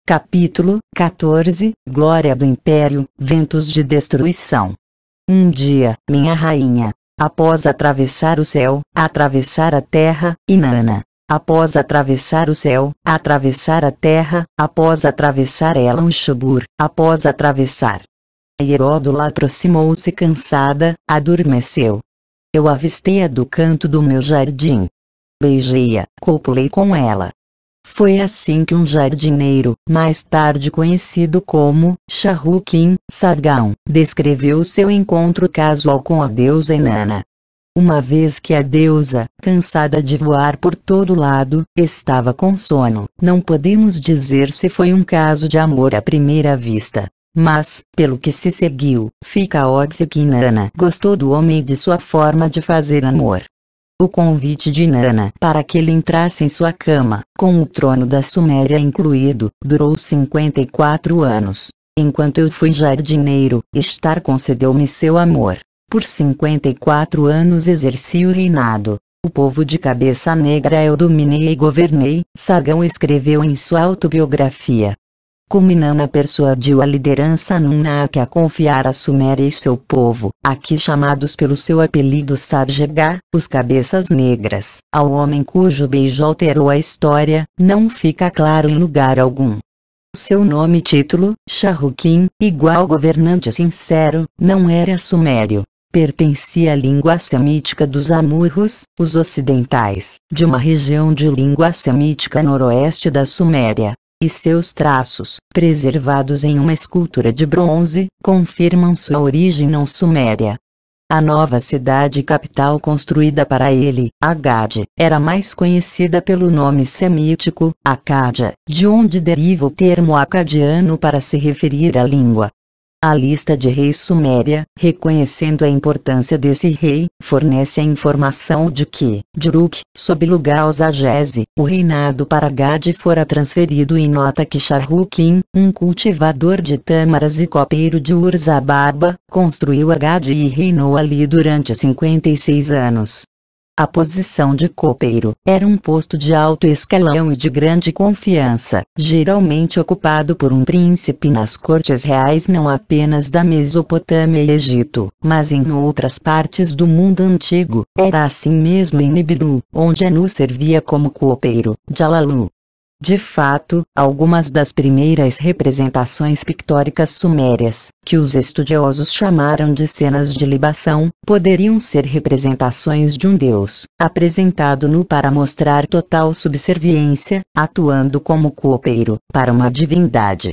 Capítulo 14 Glória do Império, Ventos de Destruição. Um dia, minha rainha, após atravessar o céu, atravessar a terra, Inanna. Após atravessar o céu, atravessar a terra, após atravessar Elam-Shubur, após atravessar. Hieródula aproximou-se cansada, adormeceu. Eu avistei-a do canto do meu jardim. Beijei-a, copulei com ela. Foi assim que um jardineiro, mais tarde conhecido como Shahrukin Sargon, descreveu seu encontro casual com a deusa Inanna. Uma vez que a deusa, cansada de voar por todo lado, estava com sono, não podemos dizer se foi um caso de amor à primeira vista. Mas, pelo que se seguiu, fica óbvio que Inanna gostou do homem e de sua forma de fazer amor. O convite de Inanna para que ele entrasse em sua cama, com o trono da Suméria incluído, durou 54 anos. Enquanto eu fui jardineiro, Ishtar concedeu-me seu amor. Por 54 anos exerci o reinado. O povo de cabeça negra eu dominei e governei, Sargon escreveu em sua autobiografia. Como Inanna persuadiu a liderança Anunnaki a confiar a Suméria e seu povo, aqui chamados pelo seu apelido Sarjega, os cabeças negras, ao homem cujo beijo alterou a história, não fica claro em lugar algum. Seu nome e título, Shahrukin, igual governante sincero, não era sumério. Pertencia à língua semítica dos Amurros, os ocidentais, de uma região de língua semítica noroeste da Suméria. E seus traços, preservados em uma escultura de bronze, confirmam sua origem não suméria. A nova cidade capital construída para ele, Agade, era mais conhecida pelo nome semítico, Acádia, de onde deriva o termo acadiano para se referir à língua. A lista de reis suméria, reconhecendo a importância desse rei, fornece a informação de que, de Uruk, sob Lugal-Zagese, o reinado para Agade fora transferido e nota que Shahrukin, um cultivador de tâmaras e copeiro de Ur-Zababa, construiu Agade e reinou ali durante 56 anos. A posição de copeiro era um posto de alto escalão e de grande confiança, geralmente ocupado por um príncipe nas cortes reais não apenas da Mesopotâmia e Egito, mas em outras partes do mundo antigo. Era assim mesmo em Nibiru, onde Anu servia como copeiro, Jalalu. De fato, algumas das primeiras representações pictóricas sumérias, que os estudiosos chamaram de cenas de libação, poderiam ser representações de um deus, apresentado nu para mostrar total subserviência, atuando como copeiro, para uma divindade.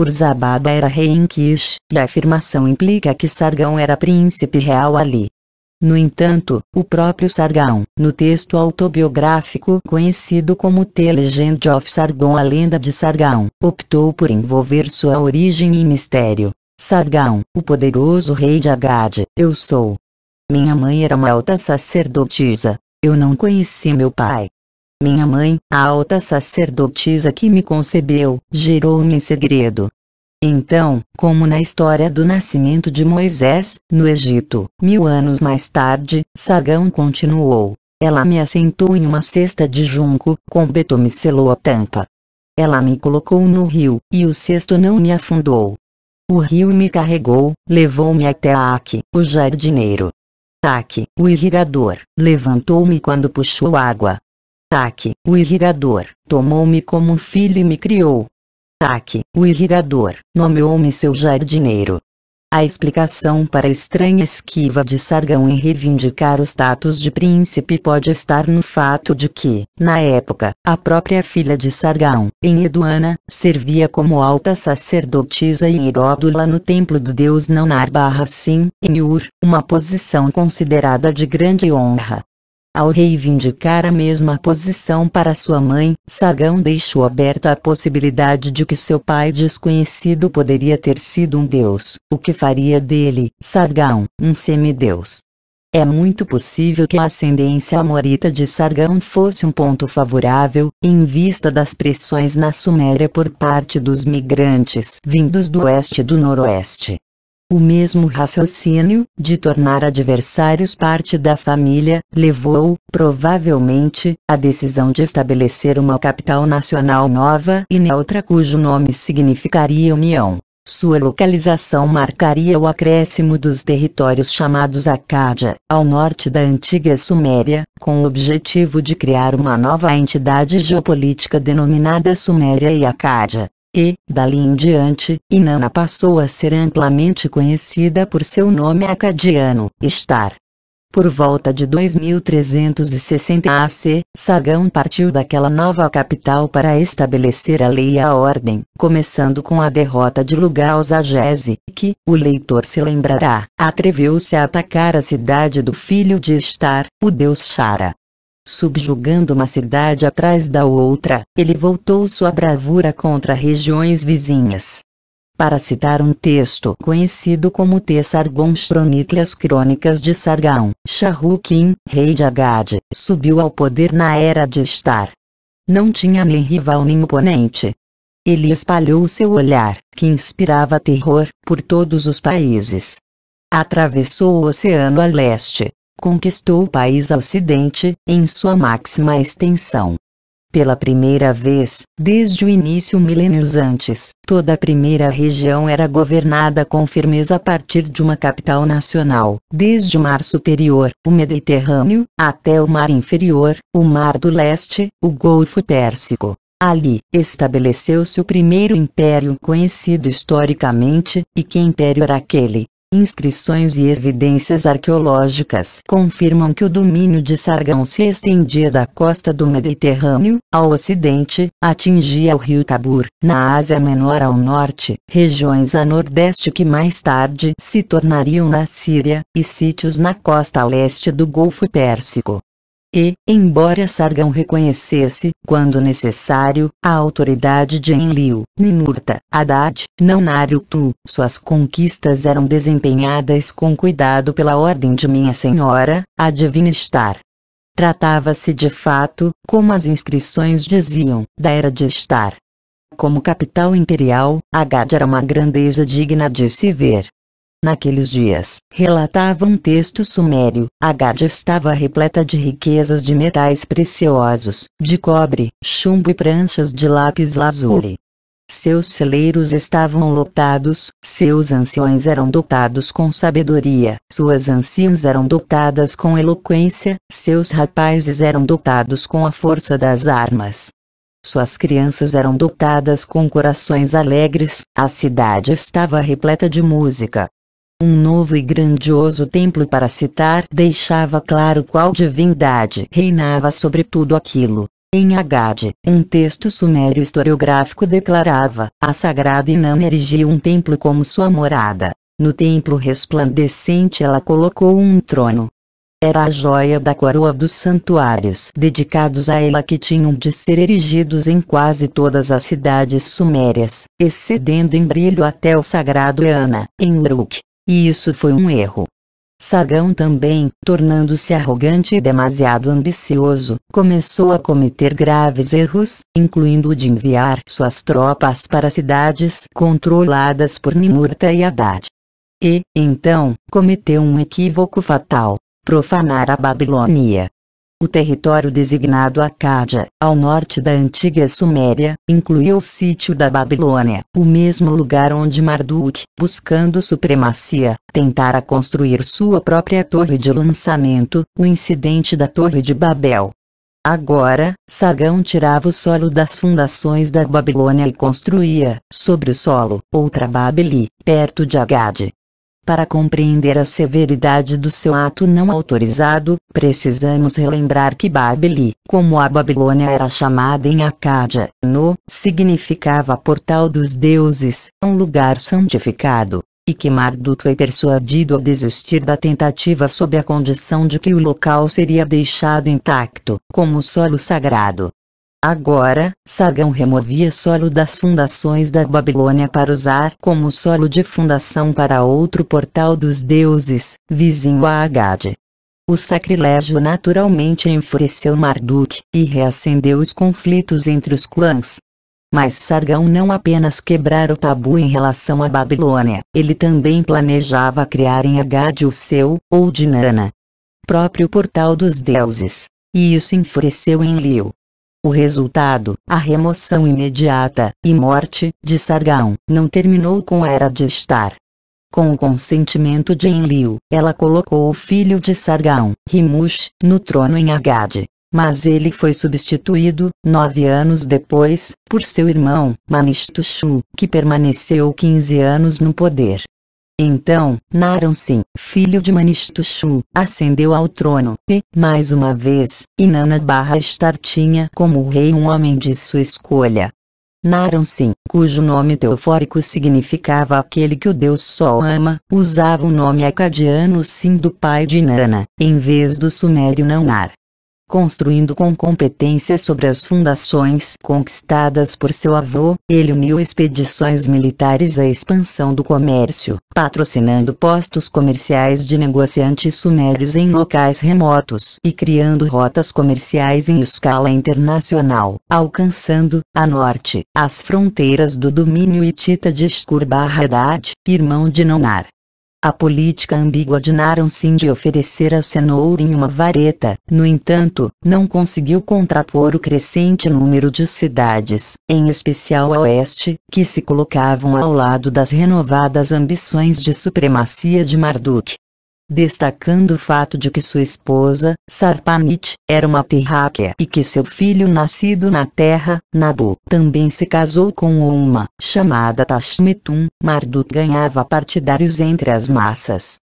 Ur-Zababa era rei em Kish, e a afirmação implica que Sargon era príncipe real ali. No entanto, o próprio Sargon, no texto autobiográfico conhecido como The Legend of Sargon, a lenda de Sargon, optou por envolver sua origem em mistério. Sargon, o poderoso rei de Agade, eu sou. Minha mãe era uma alta sacerdotisa. Eu não conheci meu pai. Minha mãe, a alta sacerdotisa que me concebeu, gerou-me em segredo. Então, como na história do nascimento de Moisés, no Egito, 1000 anos mais tarde, Sargon continuou. Ela me assentou em uma cesta de junco, com betume selou a tampa. Ela me colocou no rio, e o cesto não me afundou. O rio me carregou, levou-me até Aki, o jardineiro. Aki, o irrigador, levantou-me quando puxou água. Aki, o irrigador, tomou-me como um filho e me criou. Aki, o irrigador, nomeou-me seu jardineiro. A explicação para a estranha esquiva de Sargon em reivindicar o status de príncipe pode estar no fato de que, na época, a própria filha de Sargon, Enheduanna, servia como alta sacerdotisa em Hieródula no templo do deus Nannar-Sin, em Ur, uma posição considerada de grande honra. Ao reivindicar a mesma posição para sua mãe, Sargon deixou aberta a possibilidade de que seu pai desconhecido poderia ter sido um deus, o que faria dele, Sargon, um semideus. É muito possível que a ascendência amorita de Sargon fosse um ponto favorável, em vista das pressões na Suméria por parte dos migrantes vindos do oeste e do noroeste. O mesmo raciocínio, de tornar adversários parte da família, levou, provavelmente, à decisão de estabelecer uma capital nacional nova e neutra cujo nome significaria união. Sua localização marcaria o acréscimo dos territórios chamados Acádia, ao norte da antiga Suméria, com o objetivo de criar uma nova entidade geopolítica denominada Suméria e Acádia. E, dali em diante, Inanna passou a ser amplamente conhecida por seu nome acadiano, Ishtar. Por volta de 2360 AC, Sargão partiu daquela nova capital para estabelecer a lei e a ordem, começando com a derrota de Lugal-Zagese, que, o leitor se lembrará, atreveu-se a atacar a cidade do filho de Ishtar, o deus Shara. Subjugando uma cidade atrás da outra, ele voltou sua bravura contra regiões vizinhas. Para citar um texto conhecido como T. Sargon Chronicles, as Crônicas de Sargão, Shahrukin, rei de Agade, subiu ao poder na era de Ishtar. Não tinha nem rival nem oponente. Ele espalhou seu olhar, que inspirava terror, por todos os países. Atravessou o oceano a leste. Conquistou o país a ocidente, em sua máxima extensão. Pela primeira vez, desde o início milênios antes, toda a primeira região era governada com firmeza a partir de uma capital nacional, desde o Mar Superior, o Mediterrâneo, até o Mar Inferior, o Mar do Leste, o Golfo Pérsico. Ali, estabeleceu-se o primeiro império conhecido historicamente, e que império era aquele? Inscrições e evidências arqueológicas confirmam que o domínio de Sargão se estendia da costa do Mediterrâneo, ao ocidente, atingia o rio Tabur, na Ásia Menor ao norte, regiões a nordeste que mais tarde se tornariam na Síria, e sítios na costa a leste do Golfo Pérsico. E, embora Sargão reconhecesse, quando necessário, a autoridade de Enlil, Ninurta, Haddad, Nanariutu, suas conquistas eram desempenhadas com cuidado pela ordem de Minha Senhora, a divina Ishtar. Tratava-se de fato, como as inscrições diziam, da era de Ishtar. Como capital imperial, Agade era uma grandeza digna de se ver. Naqueles dias, relatava um texto sumério, Agade estava repleta de riquezas de metais preciosos, de cobre, chumbo e pranchas de lápis lazuli. Seus celeiros estavam lotados, seus anciões eram dotados com sabedoria, suas anciãs eram dotadas com eloquência, seus rapazes eram dotados com a força das armas. Suas crianças eram dotadas com corações alegres, a cidade estava repleta de música. Um novo e grandioso templo para citar deixava claro qual divindade reinava sobre tudo aquilo. Em Agade, um texto sumério historiográfico declarava, a sagrada Inanna erigiu um templo como sua morada. No templo resplandecente ela colocou um trono. Era a joia da coroa dos santuários dedicados a ela que tinham de ser erigidos em quase todas as cidades sumérias, excedendo em brilho até o sagrado Eanna, em Uruk. E isso foi um erro. Sargão também, tornando-se arrogante e demasiado ambicioso, começou a cometer graves erros, incluindo o de enviar suas tropas para cidades controladas por Ninurta e Haddad. E, então, cometeu um equívoco fatal: profanar a Babilônia. O território designado Acádia, ao norte da antiga Suméria, incluía o sítio da Babilônia, o mesmo lugar onde Marduk, buscando supremacia, tentara construir sua própria torre de lançamento, o incidente da Torre de Babel. Agora, Sargão tirava o solo das fundações da Babilônia e construía, sobre o solo, outra Babeli, perto de Agade. Para compreender a severidade do seu ato não autorizado, precisamos relembrar que Babeli, como a Babilônia era chamada em Acádia, significava portal dos deuses, um lugar santificado, e que Marduk foi persuadido a desistir da tentativa sob a condição de que o local seria deixado intacto, como solo sagrado. Agora, Sargão removia solo das fundações da Babilônia para usar como solo de fundação para outro portal dos deuses, vizinho a Agade. O sacrilégio naturalmente enfureceu Marduk, e reacendeu os conflitos entre os clãs. Mas Sargão não apenas quebrara o tabu em relação à Babilônia, ele também planejava criar em Agade o seu, ou de Nana, próprio portal dos deuses. E isso enfureceu Enlil. O resultado, a remoção imediata, e morte, de Sargão, não terminou com a Era de Estar. Com o consentimento de Enlil, ela colocou o filho de Sargão, Rimush, no trono em Agade. Mas ele foi substituído, 9 anos depois, por seu irmão, Manishtushu, que permaneceu 15 anos no poder. Então, Naram-Sin, filho de Manishtushu, ascendeu ao trono, e, mais uma vez, Inanna-Estar tinha como rei um homem de sua escolha. Naram-Sin, cujo nome teofórico significava aquele que o deus Sol ama, usava o nome acadiano Sin do pai de Inanna, em vez do sumério Nanar. Construindo com competência sobre as fundações conquistadas por seu avô, ele uniu expedições militares à expansão do comércio, patrocinando postos comerciais de negociantes sumérios em locais remotos e criando rotas comerciais em escala internacional, alcançando, a norte, as fronteiras do domínio hitita de Shkur-Haddad, irmão de Nanar. A política ambígua de Naram-Sin de oferecer a Senourin uma vareta, no entanto, não conseguiu contrapor o crescente número de cidades, em especial a oeste, que se colocavam ao lado das renovadas ambições de supremacia de Marduk. Destacando o fato de que sua esposa, Sarpanit, era uma terráquea e que seu filho nascido na terra, Nabu, também se casou com uma, chamada Tashmetun, Marduk ganhava partidários entre as massas.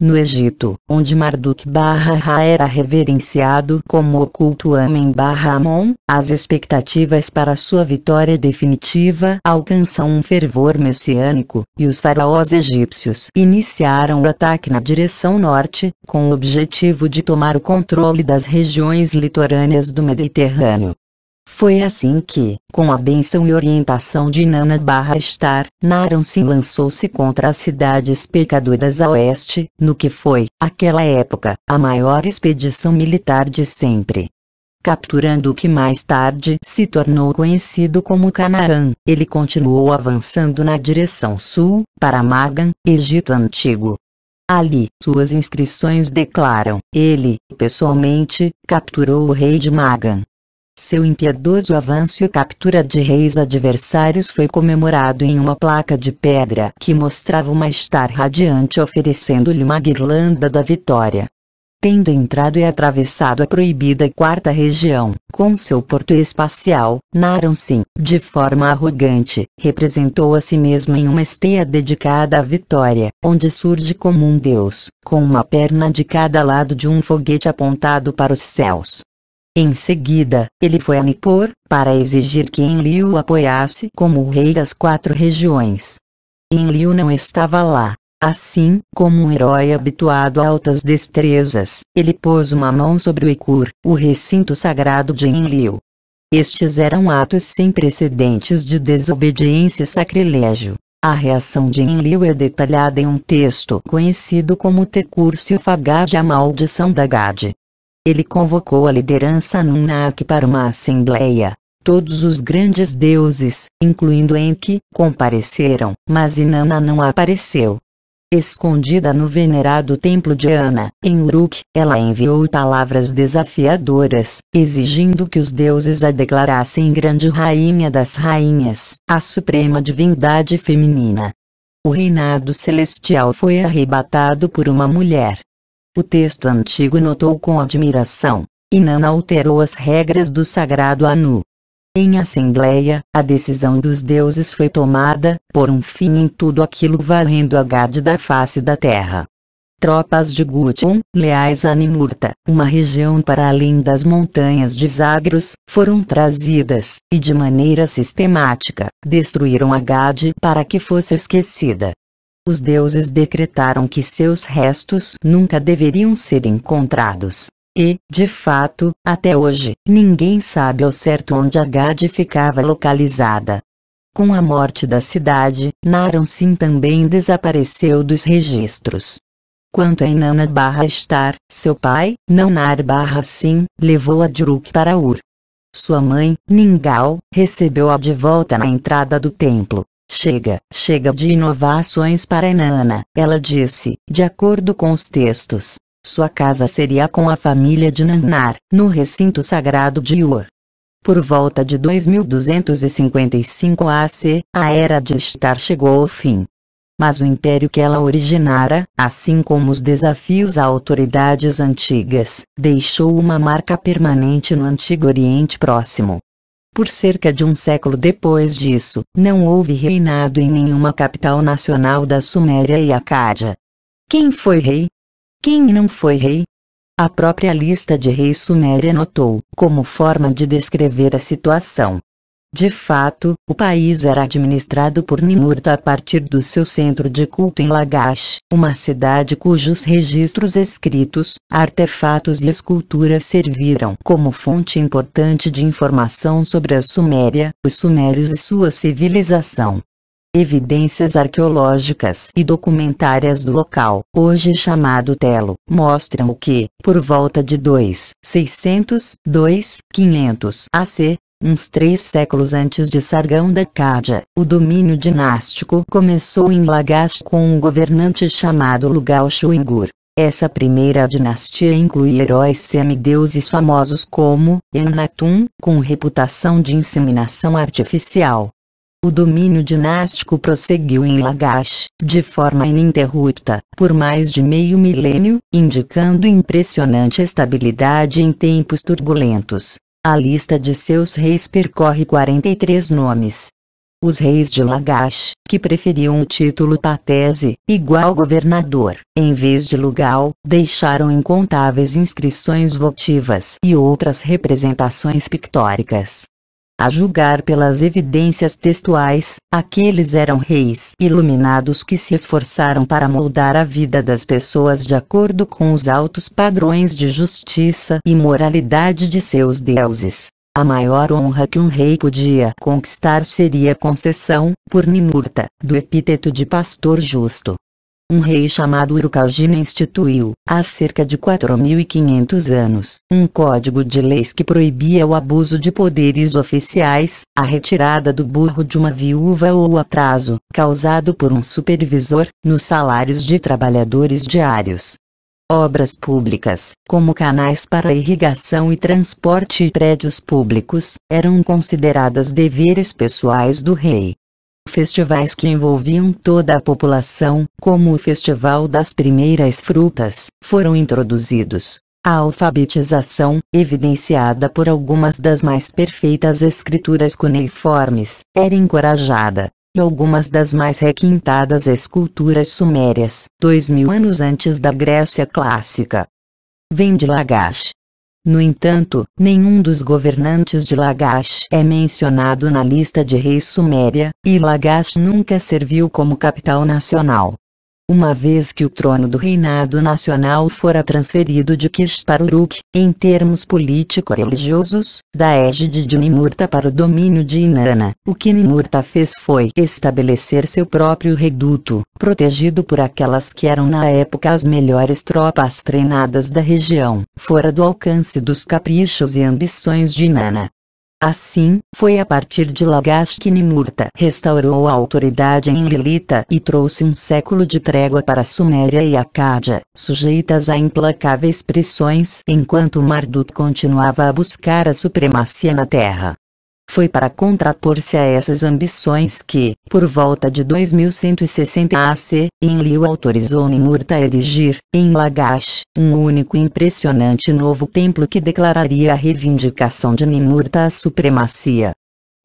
No Egito, onde Marduk-Ra era reverenciado como o culto Amen-Amon, as expectativas para sua vitória definitiva alcançam um fervor messiânico, e os faraós egípcios iniciaram o ataque na direção norte, com o objetivo de tomar o controle das regiões litorâneas do Mediterrâneo. Foi assim que, com a bênção e orientação de Inanna-Estar, Naram-Sin lançou-se contra as cidades pecadoras a oeste, no que foi, àquela época, a maior expedição militar de sempre. Capturando o que mais tarde se tornou conhecido como Canaã, ele continuou avançando na direção sul, para Magan, Egito Antigo. Ali, suas inscrições declaram, ele, pessoalmente, capturou o rei de Magan. Seu impiedoso avanço e captura de reis adversários foi comemorado em uma placa de pedra que mostrava uma estar radiante oferecendo-lhe uma guirlanda da vitória. Tendo entrado e atravessado a proibida quarta região, com seu porto espacial, Naram-Sin, de forma arrogante, representou a si mesmo em uma esteia dedicada à vitória, onde surge como um deus, com uma perna de cada lado de um foguete apontado para os céus. Em seguida, ele foi a Nippur, para exigir que Enlil o apoiasse como o rei das 4 regiões. Enlil não estava lá. Assim, como um herói habituado a altas destrezas, ele pôs uma mão sobre o Ikur, o recinto sagrado de Enlil. Estes eram atos sem precedentes de desobediência e sacrilégio. A reação de Enlil é detalhada em um texto conhecido como Tecurcio Fagad, a maldição da Gade. Ele convocou a liderança Anunnaki para uma assembleia. Todos os grandes deuses, incluindo Enki, compareceram, mas Inanna não apareceu. Escondida no venerado templo de Ana, em Uruk, ela enviou palavras desafiadoras, exigindo que os deuses a declarassem grande rainha das rainhas, a suprema divindade feminina. O reinado celestial foi arrebatado por uma mulher. O texto antigo notou com admiração: Inanna alterou as regras do sagrado Anu. Em assembleia, a decisão dos deuses foi tomada, por um fim em tudo aquilo varrendo Agade da face da terra. Tropas de Gutum, leais a Ninurta, uma região para além das montanhas de Zagros, foram trazidas, e de maneira sistemática, destruíram Agade para que fosse esquecida. Os deuses decretaram que seus restos nunca deveriam ser encontrados. E, de fato, até hoje, ninguém sabe ao certo onde Agade ficava localizada. Com a morte da cidade, Naram-Sin também desapareceu dos registros. Quanto a Inanna-Estar, seu pai, Nanar-Sin, levou a de Uruk para Ur. Sua mãe, Ningal, recebeu-a de volta na entrada do templo. Chega de inovações para Inanna, ela disse, de acordo com os textos. Sua casa seria com a família de Nannar, no recinto sagrado de Ur. Por volta de 2255 AC, a Era de Ishtar chegou ao fim. Mas o império que ela originara, assim como os desafios a autoridades antigas, deixou uma marca permanente no Antigo Oriente Próximo. Por cerca de um século depois disso, não houve reinado em nenhuma capital nacional da Suméria e Acádia. Quem foi rei? Quem não foi rei? A própria lista de reis suméria notou, como forma de descrever a situação. De fato, o país era administrado por Ninurta a partir do seu centro de culto em Lagash, uma cidade cujos registros escritos, artefatos e esculturas serviram como fonte importante de informação sobre a Suméria, os sumérios e sua civilização. Evidências arqueológicas e documentárias do local, hoje chamado Telo, mostram que, por volta de 500 AC, uns 3 séculos antes de Sargão da Cádia, o domínio dinástico começou em Lagash com um governante chamado Lugal-Shuingur. Essa primeira dinastia inclui heróis semideuses famosos como Ennatum, com reputação de inseminação artificial. O domínio dinástico prosseguiu em Lagash, de forma ininterrupta, por mais de meio milênio, indicando impressionante estabilidade em tempos turbulentos. A lista de seus reis percorre 43 nomes. Os reis de Lagash, que preferiam o título Patese, igual governador, em vez de Lugal, deixaram incontáveis inscrições votivas e outras representações pictóricas. A julgar pelas evidências textuais, aqueles eram reis iluminados que se esforçaram para moldar a vida das pessoas de acordo com os altos padrões de justiça e moralidade de seus deuses. A maior honra que um rei podia conquistar seria a concessão, por Ninurta, do epíteto de pastor justo. Um rei chamado Urukagina instituiu, há cerca de 4.500 anos, um código de leis que proibia o abuso de poderes oficiais, a retirada do burro de uma viúva ou o atraso, causado por um supervisor, nos salários de trabalhadores diários. Obras públicas, como canais para irrigação e transporte e prédios públicos, eram consideradas deveres pessoais do rei. Festivais que envolviam toda a população, como o Festival das Primeiras Frutas, foram introduzidos. A alfabetização, evidenciada por algumas das mais perfeitas escrituras cuneiformes, era encorajada, e algumas das mais requintadas esculturas sumérias, 2000 anos antes da Grécia clássica, vêm de Lagash. No entanto, nenhum dos governantes de Lagash é mencionado na lista de reis suméria, e Lagash nunca serviu como capital nacional. Uma vez que o trono do reinado nacional fora transferido de Kish para Uruk, em termos político-religiosos, da égide de Ninurta para o domínio de Inanna, o que Ninurta fez foi estabelecer seu próprio reduto, protegido por aquelas que eram na época as melhores tropas treinadas da região, fora do alcance dos caprichos e ambições de Inanna. Assim, foi a partir de Lagash que Ninurta restaurou a autoridade em Lilita e trouxe um século de trégua para Suméria e Acádia, sujeitas a implacáveis pressões enquanto Marduk continuava a buscar a supremacia na terra. Foi para contrapor-se a essas ambições que, por volta de 2160 AC, Enlil autorizou Ninurta a erigir, em Lagash, um único e impressionante novo templo que declararia a reivindicação de Ninurta à supremacia.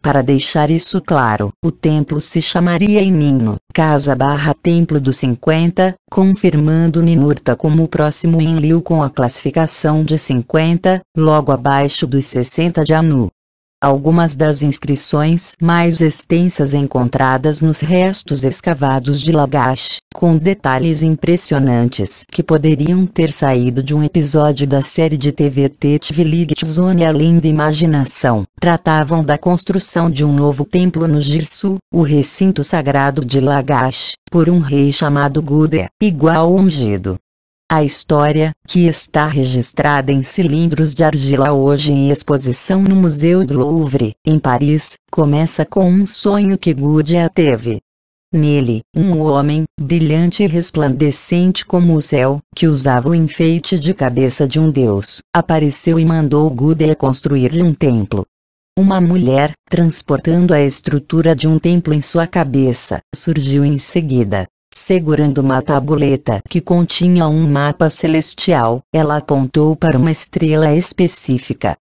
Para deixar isso claro, o templo se chamaria Eninno, Casa/Templo dos 50, confirmando Ninurta como o próximo Enlil com a classificação de 50, logo abaixo dos 60 de Anu. Algumas das inscrições mais extensas encontradas nos restos escavados de Lagash, com detalhes impressionantes que poderiam ter saído de um episódio da série de TV Tetvelig Zone além da imaginação, tratavam da construção de um novo templo no Girsu, o recinto sagrado de Lagash, por um rei chamado Guder, igual ungido. A história, que está registrada em cilindros de argila hoje em exposição no Museu do Louvre, em Paris, começa com um sonho que Gudea teve. Nele, um homem, brilhante e resplandecente como o céu, que usava o enfeite de cabeça de um deus, apareceu e mandou Gudea construir-lhe um templo. Uma mulher, transportando a estrutura de um templo em sua cabeça, surgiu em seguida. Segurando uma tabuleta que continha um mapa celestial, ela apontou para uma estrela específica.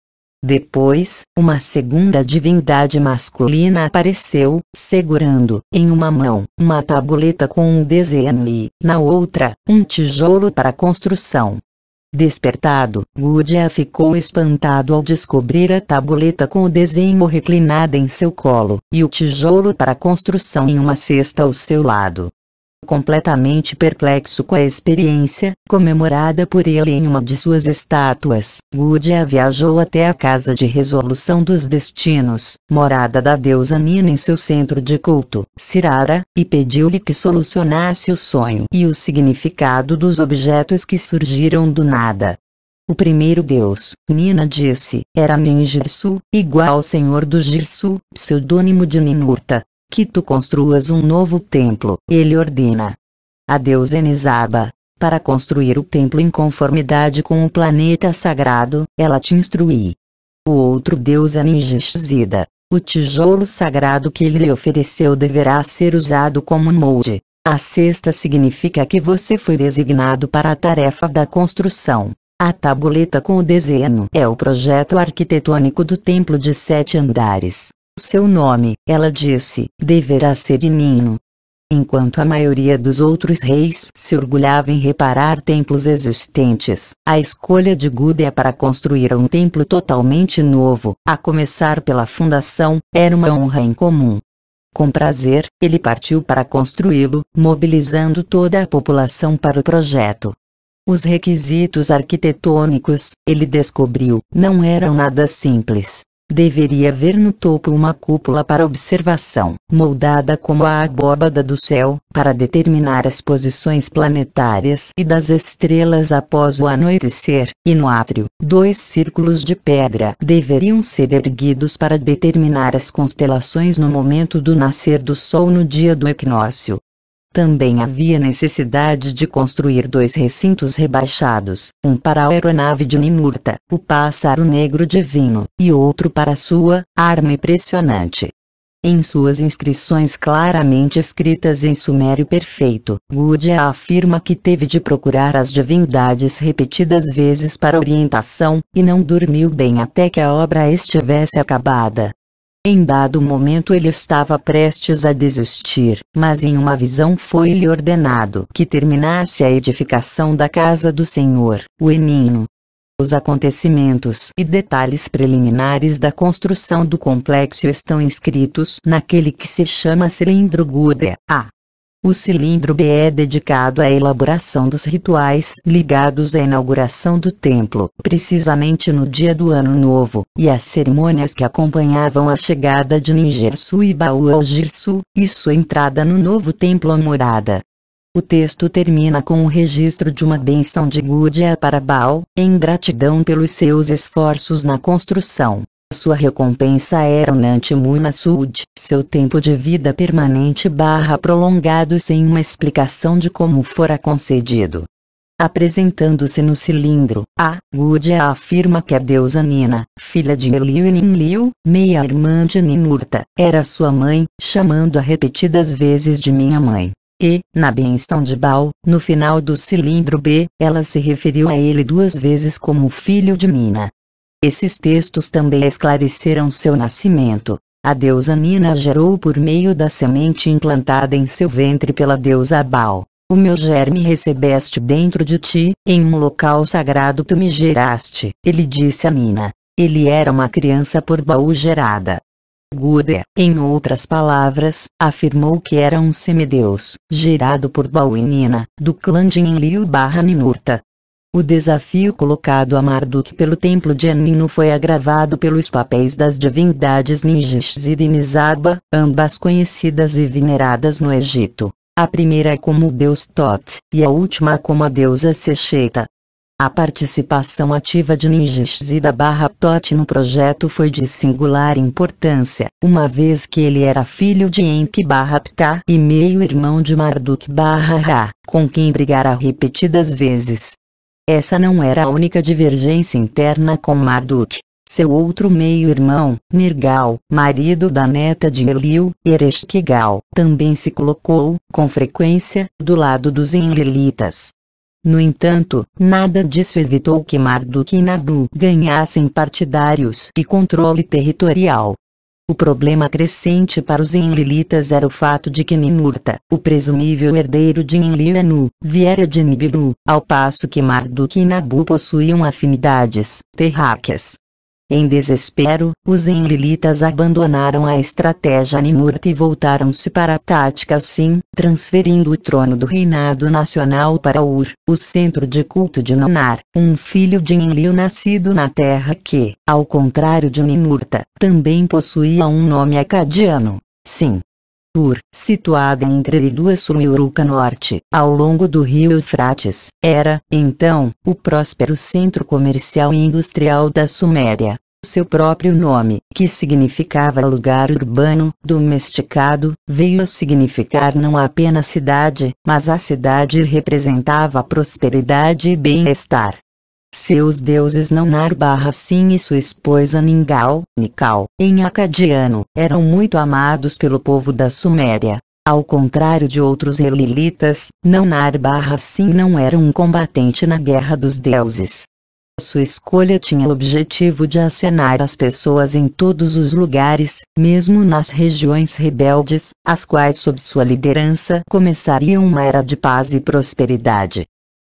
Depois, uma segunda divindade masculina apareceu, segurando, em uma mão, uma tabuleta com um desenho e, na outra, um tijolo para construção. Despertado, Gudea ficou espantado ao descobrir a tabuleta com o desenho reclinada em seu colo, e o tijolo para construção em uma cesta ao seu lado. Completamente perplexo com a experiência, comemorada por ele em uma de suas estátuas, Gudea viajou até a Casa de Resolução dos Destinos, morada da deusa Nina em seu centro de culto, Sirara, e pediu-lhe que solucionasse o sonho e o significado dos objetos que surgiram do nada. O primeiro deus, Nina disse, era Ninjirsu, igual ao senhor do Girsu, pseudônimo de Ninurta. Que tu construas um novo templo, ele ordena. A deusa Nisaba, para construir o templo em conformidade com o planeta sagrado, ela te instrui. O outro deus é Ningishzida, o tijolo sagrado que ele lhe ofereceu deverá ser usado como molde. A cesta significa que você foi designado para a tarefa da construção. A tabuleta com o desenho é o projeto arquitetônico do templo de 7 andares. Seu nome, ela disse, deverá ser Inino. Enquanto a maioria dos outros reis se orgulhava em reparar templos existentes, a escolha de Gudea para construir um templo totalmente novo, a começar pela fundação, era uma honra incomum. Com prazer, ele partiu para construí-lo, mobilizando toda a população para o projeto. Os requisitos arquitetônicos, ele descobriu, não eram nada simples. Deveria haver no topo uma cúpula para observação, moldada como a abóbada do céu, para determinar as posições planetárias e das estrelas após o anoitecer, e no átrio, 2 círculos de pedra deveriam ser erguidos para determinar as constelações no momento do nascer do sol no dia do equinócio. Também havia necessidade de construir 2 recintos rebaixados, um para a aeronave de Ninurta, o pássaro negro divino, e outro para sua arma impressionante. Em suas instruções claramente escritas em sumério perfeito, Gudea afirma que teve de procurar as divindades repetidas vezes para orientação, e não dormiu bem até que a obra estivesse acabada. Em dado momento ele estava prestes a desistir, mas em uma visão foi-lhe ordenado que terminasse a edificação da casa do Senhor, o Enino. Os acontecimentos e detalhes preliminares da construção do complexo estão inscritos naquele que se chama Cilindro Gudea. O cilindro B é dedicado à elaboração dos rituais ligados à inauguração do templo, precisamente no dia do Ano Novo, e às cerimônias que acompanhavam a chegada de Ninjirsu e Baal ao Girsu, e sua entrada no novo templo ou morada. O texto termina com o registro de uma bênção de Gudea para Baal, em gratidão pelos seus esforços na construção. Sua recompensa era o Nantimuna Sud, seu tempo de vida permanente prolongado sem uma explicação de como fora concedido. Apresentando-se no cilindro, Gudea afirma que a deusa Nina, filha de Enlil e Ninlil, meia-irmã de Ninurta, era sua mãe, chamando-a repetidas vezes de minha mãe. E, na benção de Baal, no final do cilindro B, ela se referiu a ele 2 vezes como filho de Nina. Esses textos também esclareceram seu nascimento. A deusa Nina gerou por meio da semente implantada em seu ventre pela deusa Baal. O meu germe recebeste dentro de ti, em um local sagrado tu me geraste, ele disse a Nina. Ele era uma criança por Baal gerada. Gudea, em outras palavras, afirmou que era um semideus, gerado por Baal e Nina, do clã de Enlil/Ninurta. O desafio colocado a Marduk pelo templo de Enlil foi agravado pelos papéis das divindades Ninjishzida e Nisaba, ambas conhecidas e veneradas no Egito. a primeira como o deus Thoth, e a última como a deusa Secheta. A participação ativa de Ningishzida/Thoth no projeto foi de singular importância, uma vez que ele era filho de Enki/Ptah e meio-irmão de Marduk/Ra, com quem brigara repetidas vezes. Essa não era a única divergência interna com Marduk. Seu outro meio-irmão, Nergal, marido da neta de Enlil, Ereshkigal, também se colocou, com frequência, do lado dos Enlilitas. No entanto, nada disso evitou que Marduk e Nabu ganhassem partidários e controle territorial. O problema crescente para os Enlilitas era o fato de que Ninurta, o presumível herdeiro de Enlil-Anu, viera de Nibiru, ao passo que Marduk e Nabu possuíam afinidades terráqueas. Em desespero, os Enlilitas abandonaram a estratégia Ninurta e voltaram-se para a tática Sin, transferindo o trono do reinado nacional para Ur, o centro de culto de Nannar, um filho de Enlil nascido na terra que, ao contrário de Ninurta, também possuía um nome acadiano, Sin. Ur, situada entre Eriduaçu e Uruca Norte, ao longo do rio Eufrates, era, então, o próspero centro comercial e industrial da Suméria. Seu próprio nome, que significava lugar urbano, domesticado, veio a significar não apenas cidade, mas a cidade representava prosperidade e bem-estar. Seus deuses Nannar/Sin e sua esposa Ningal, Nikal, em acadiano, eram muito amados pelo povo da Suméria. Ao contrário de outros Enlilitas, Nannar/Sin não era um combatente na guerra dos deuses. Sua escolha tinha o objetivo de acenar as pessoas em todos os lugares, mesmo nas regiões rebeldes, as quais sob sua liderança começariam uma era de paz e prosperidade.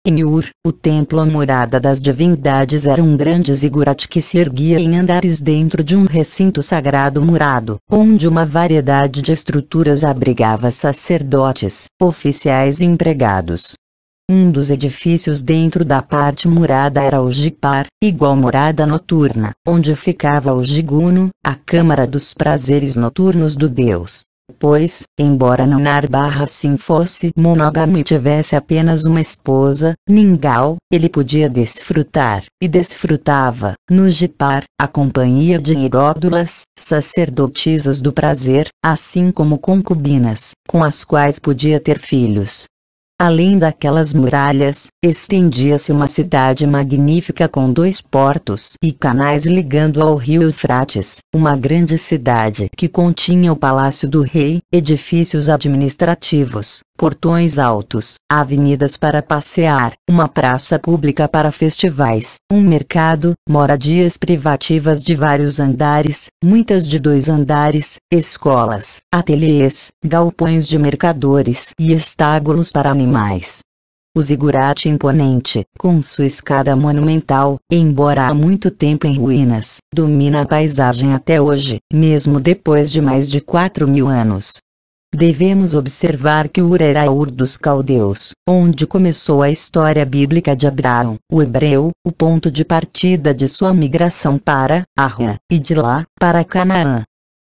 Em Ur, o templo morada das divindades era um grande zigurat que se erguia em andares dentro de um recinto sagrado murado, onde uma variedade de estruturas abrigava sacerdotes, oficiais e empregados. Um dos edifícios dentro da parte murada era o Jipar, igual morada noturna, onde ficava o Jiguno, a câmara dos prazeres noturnos do deus. Pois, embora Nannar/Sin fosse monógamo e tivesse apenas uma esposa, Ningal, ele podia desfrutar, e desfrutava, no Jipar, a companhia de Iródulas, sacerdotisas do prazer, assim como concubinas, com as quais podia ter filhos. Além daquelas muralhas, estendia-se uma cidade magnífica com 2 portos e canais ligando ao rio Eufrates, uma grande cidade que continha o palácio do rei, edifícios administrativos, portões altos, avenidas para passear, uma praça pública para festivais, um mercado, moradias privativas de vários andares, muitas de 2 andares, escolas, ateliês, galpões de mercadores e estábulos para animais. O zigurate imponente, com sua escada monumental, embora há muito tempo em ruínas, domina a paisagem até hoje, mesmo depois de mais de 4.000 anos. Devemos observar que Ur era Ur dos caldeus, onde começou a história bíblica de Abraão, o hebreu, o ponto de partida de sua migração para Arã, e de lá, para Canaã.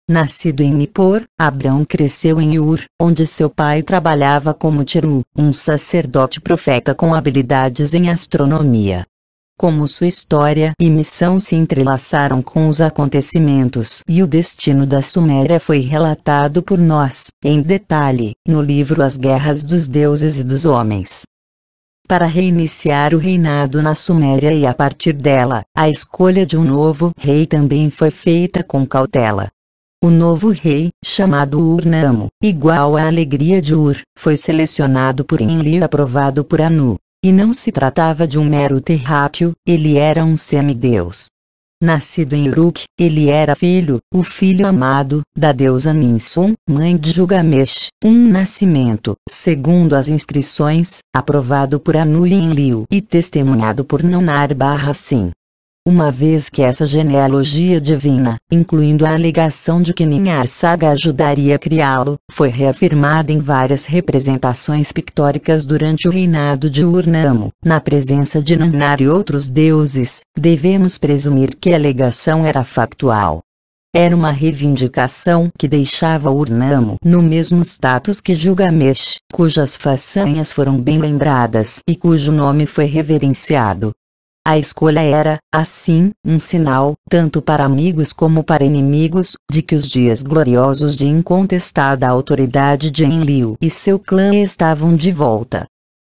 Nascido em Nippor, Abrão cresceu em Ur, onde seu pai trabalhava como Tiru, um sacerdote profeta com habilidades em astronomia. Como sua história e missão se entrelaçaram com os acontecimentos e o destino da Suméria foi relatado por nós, em detalhe, no livro As Guerras dos Deuses e dos Homens. Para reiniciar o reinado na Suméria e a partir dela, a escolha de um novo rei também foi feita com cautela. O novo rei, chamado Ur-Nammu, igual à alegria de Ur, foi selecionado por Enlil e aprovado por Anu. E não se tratava de um mero terráqueo, ele era um semideus. Nascido em Uruk, ele era o filho amado, da deusa Ninsun, mãe de Gilgamesh, um nascimento, segundo as inscrições, aprovado por Anu e Enlil e testemunhado por Nannar/Sin. Uma vez que essa genealogia divina, incluindo a alegação de que Ninhar Saga ajudaria a criá-lo, foi reafirmada em várias representações pictóricas durante o reinado de Ur-Nammu, na presença de Nannar e outros deuses, devemos presumir que a alegação era factual. Era uma reivindicação que deixava Urnamo no mesmo status que Gilgamesh, cujas façanhas foram bem lembradas e cujo nome foi reverenciado. A escolha era, assim, um sinal, tanto para amigos como para inimigos, de que os dias gloriosos de incontestada autoridade de Enlil e seu clã estavam de volta.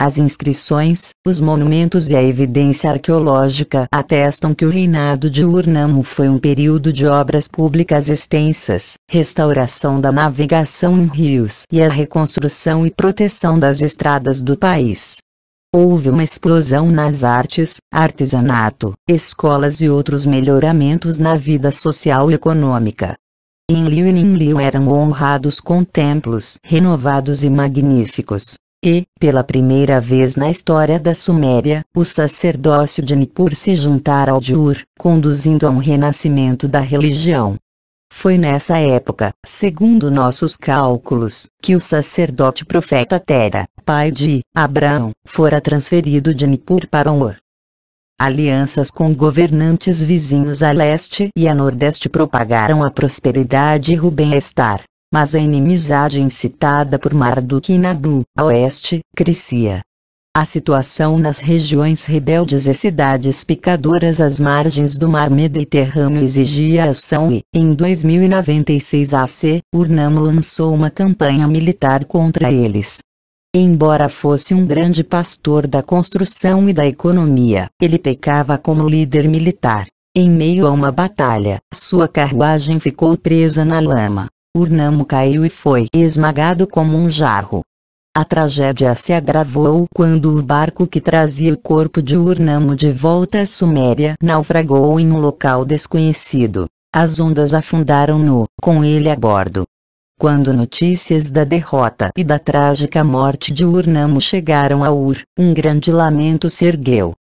As inscrições, os monumentos e a evidência arqueológica atestam que o reinado de Urnamo foi um período de obras públicas extensas, restauração da navegação em rios e a reconstrução e proteção das estradas do país. Houve uma explosão nas artes, artesanato, escolas e outros melhoramentos na vida social e econômica. Enlil e Ninlil eram honrados com templos renovados e magníficos. E, pela primeira vez na história da Suméria, o sacerdócio de Nippur se juntara ao de Ur, conduzindo a um renascimento da religião. Foi nessa época, segundo nossos cálculos, que o sacerdote profeta Tera, pai de Abraão, fora transferido de Nippur para Ur. Alianças com governantes vizinhos a leste e a nordeste propagaram a prosperidade e o bem-estar. Mas a inimizade incitada por Marduk-Nabu, a oeste, crescia. A situação nas regiões rebeldes e cidades picadoras às margens do mar Mediterrâneo exigia ação e, em 2096 AC, Urnamo lançou uma campanha militar contra eles. Embora fosse um grande pastor da construção e da economia, ele pecava como líder militar. Em meio a uma batalha, sua carruagem ficou presa na lama. Urnamo caiu e foi esmagado como um jarro. A tragédia se agravou quando o barco que trazia o corpo de Urnamo de volta à Suméria naufragou em um local desconhecido. As ondas afundaram-no, com ele a bordo. Quando notícias da derrota e da trágica morte de Urnamo chegaram a Ur, um grande lamento se ergueu.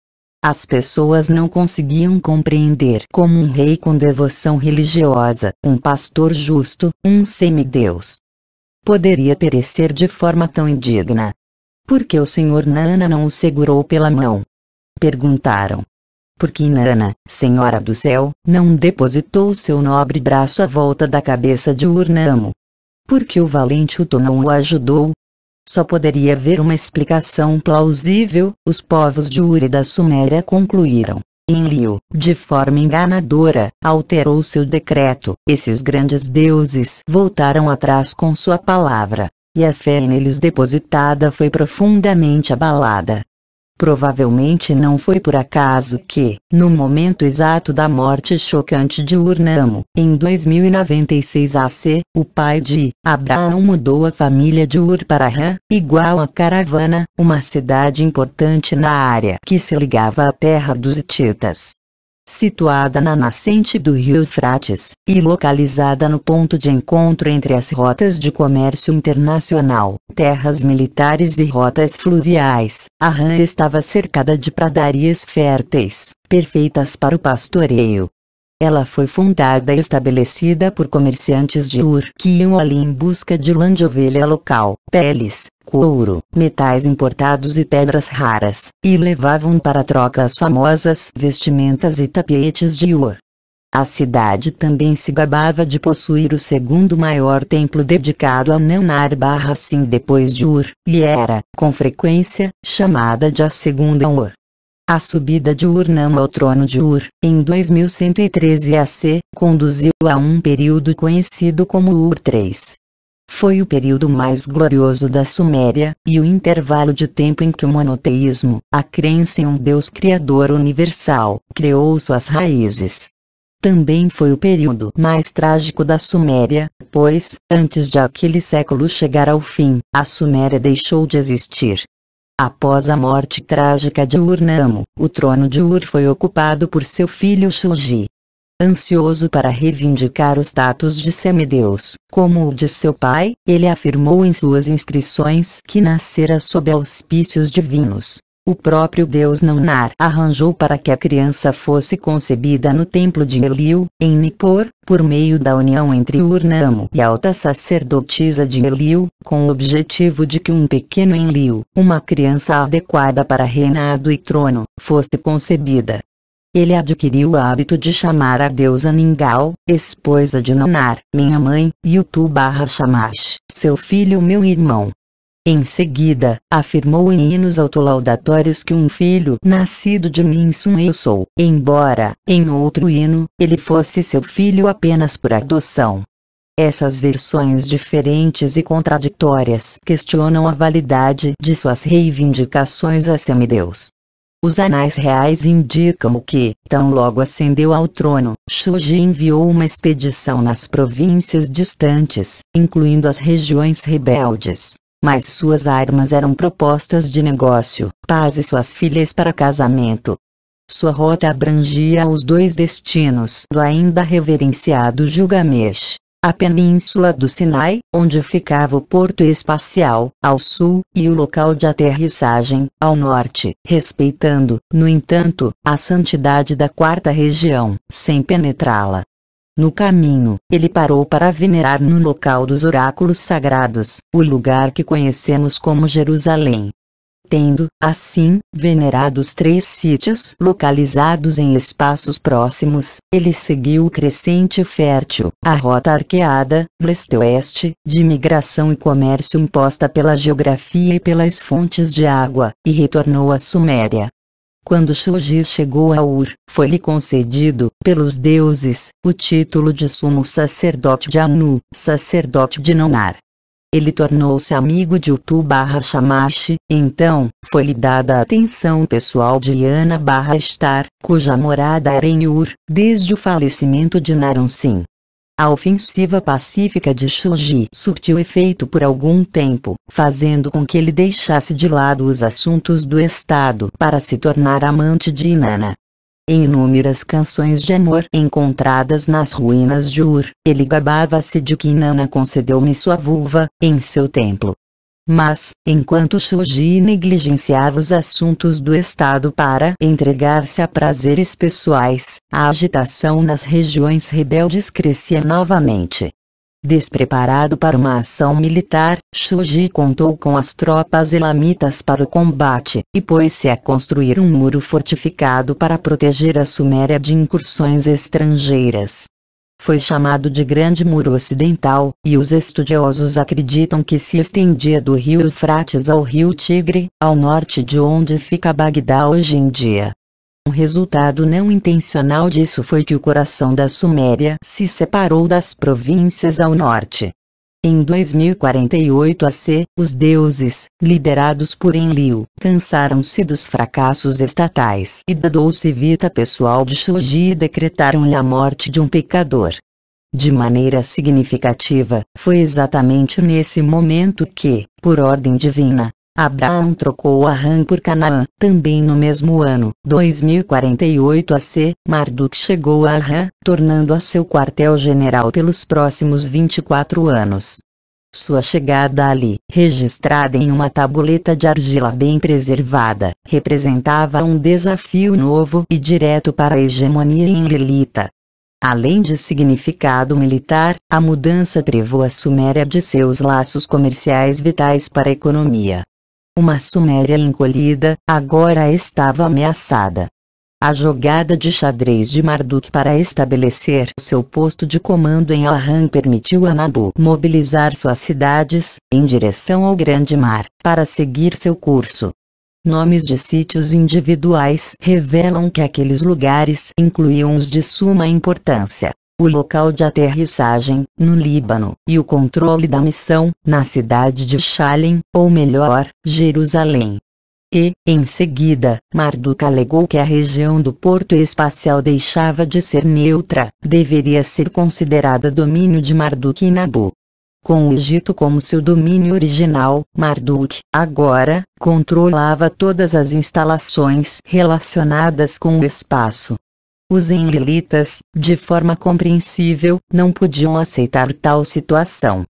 As pessoas não conseguiam compreender como um rei com devoção religiosa, um pastor justo, um semideus, poderia perecer de forma tão indigna. Por que o Senhor Nana não o segurou pela mão? Perguntaram. Porque Inanna, Senhora do Céu, não depositou seu nobre braço à volta da cabeça de Urnamo? Porque o valente Utu não o ajudou? Só poderia haver uma explicação plausível, os povos de Ur e da Suméria concluíram. Enlil, de forma enganadora, alterou seu decreto. Esses grandes deuses voltaram atrás com sua palavra, e a fé neles depositada foi profundamente abalada. Provavelmente não foi por acaso que, no momento exato da morte chocante de Urnamo, em 2096 AC, o pai de Abraão mudou a família de Ur para Harã, igual a Caravana, uma cidade importante na área que se ligava à terra dos hititas. Situada na nascente do rio Eufrates, e localizada no ponto de encontro entre as rotas de comércio internacional, terras militares e rotas fluviais, Harã estava cercada de pradarias férteis, perfeitas para o pastoreio. Ela foi fundada e estabelecida por comerciantes de Ur que iam ali em busca de lã de ovelha local, peles, couro, metais importados e pedras raras, e levavam para troca as famosas vestimentas e tapetes de Ur. A cidade também se gabava de possuir o segundo maior templo dedicado a Nannar-Sin depois de Ur, e era, com frequência, chamada de a Segunda Ur. A subida de Urnamo ao trono de Ur, em 2113 AC, conduziu a um período conhecido como Ur III. Foi o período mais glorioso da Suméria, e o intervalo de tempo em que o monoteísmo, a crença em um Deus Criador universal, criou suas raízes. Também foi o período mais trágico da Suméria, pois, antes de aquele século chegar ao fim, a Suméria deixou de existir. Após a morte trágica de Urnamo, o trono de Ur foi ocupado por seu filho Shuji. Ansioso para reivindicar o status de semideus, como o de seu pai, ele afirmou em suas inscrições que nascera sob auspícios divinos. O próprio deus Nannar arranjou para que a criança fosse concebida no templo de Enlil, em Nippur, por meio da união entre Urnamo e a alta sacerdotisa de Enlil, com o objetivo de que um pequeno Enlil, uma criança adequada para reinado e trono, fosse concebida. Ele adquiriu o hábito de chamar a deusa Ningal, esposa de Nanar, minha mãe, e Utu/Shamash, seu filho, meu irmão. Em seguida, afirmou em hinos autolaudatórios que um filho nascido de Ninsun eu sou, embora, em outro hino, ele fosse seu filho apenas por adoção. Essas versões diferentes e contraditórias questionam a validade de suas reivindicações a semideus. Os anais reais indicam que, tão logo ascendeu ao trono, Shuji enviou uma expedição nas províncias distantes, incluindo as regiões rebeldes. Mas suas armas eram propostas de negócio, paz e suas filhas para casamento. Sua rota abrangia os dois destinos do ainda reverenciado Gilgamesh: a península do Sinai, onde ficava o porto espacial, ao sul, e o local de aterrissagem, ao norte, respeitando, no entanto, a santidade da quarta região, sem penetrá-la. No caminho, ele parou para venerar no local dos oráculos sagrados, o lugar que conhecemos como Jerusalém. Tendo, assim, venerado os 3 sítios localizados em espaços próximos, ele seguiu o crescente fértil, a rota arqueada, leste-oeste, de migração e comércio imposta pela geografia e pelas fontes de água, e retornou à Suméria. Quando Shuji chegou a Ur, foi-lhe concedido, pelos deuses, o título de sumo sacerdote de Anu, sacerdote de Nanar. Ele tornou-se amigo de Utu/Shamash, então, foi-lhe dada a atenção pessoal de Iana/Estar, cuja morada era em Ur, desde o falecimento de Narun-Sin. A ofensiva pacífica de Shuji surtiu efeito por algum tempo, fazendo com que ele deixasse de lado os assuntos do Estado para se tornar amante de Inanna. Em inúmeras canções de amor encontradas nas ruínas de Ur, ele gabava-se de que Inanna concedeu-me sua vulva, em seu templo. Mas, enquanto Shuji negligenciava os assuntos do Estado para entregar-se a prazeres pessoais, a agitação nas regiões rebeldes crescia novamente. Despreparado para uma ação militar, Shuji contou com as tropas elamitas para o combate, e pôs-se a construir um muro fortificado para proteger a Suméria de incursões estrangeiras. Foi chamado de Grande Muro Ocidental, e os estudiosos acreditam que se estendia do rio Eufrates ao rio Tigre, ao norte de onde fica Bagdá hoje em dia. Um resultado não intencional disso foi que o coração da Suméria se separou das províncias ao norte. Em 2048 AC, os deuses, liderados por Enlil, cansaram-se dos fracassos estatais e da doce vida pessoal de Shuji e decretaram-lhe a morte de um pecador. De maneira significativa, foi exatamente nesse momento que, por ordem divina, Abraão trocou Harã por Canaã. Também no mesmo ano, 2048 AC, Marduk chegou a Harã, tornando-a seu quartel-general pelos próximos 24 anos. Sua chegada ali, registrada em uma tabuleta de argila bem preservada, representava um desafio novo e direto para a hegemonia enlilita. Além de significado militar, a mudança privou a Suméria de seus laços comerciais vitais para a economia. Uma Suméria encolhida, agora estava ameaçada. A jogada de xadrez de Marduk para estabelecer seu posto de comando em Harã permitiu a Nabu mobilizar suas cidades, em direção ao Grande Mar, para seguir seu curso. Nomes de sítios individuais revelam que aqueles lugares incluíam os de suma importância: o local de aterrissagem, no Líbano, e o controle da missão, na cidade de Shalem, ou melhor, Jerusalém. E, em seguida, Marduk alegou que a região do porto espacial deixava de ser neutra, deveria ser considerada domínio de Marduk e Nabu. Com o Egito como seu domínio original, Marduk, agora, controlava todas as instalações relacionadas com o espaço. Os enlilitas, de forma compreensível, não podiam aceitar tal situação.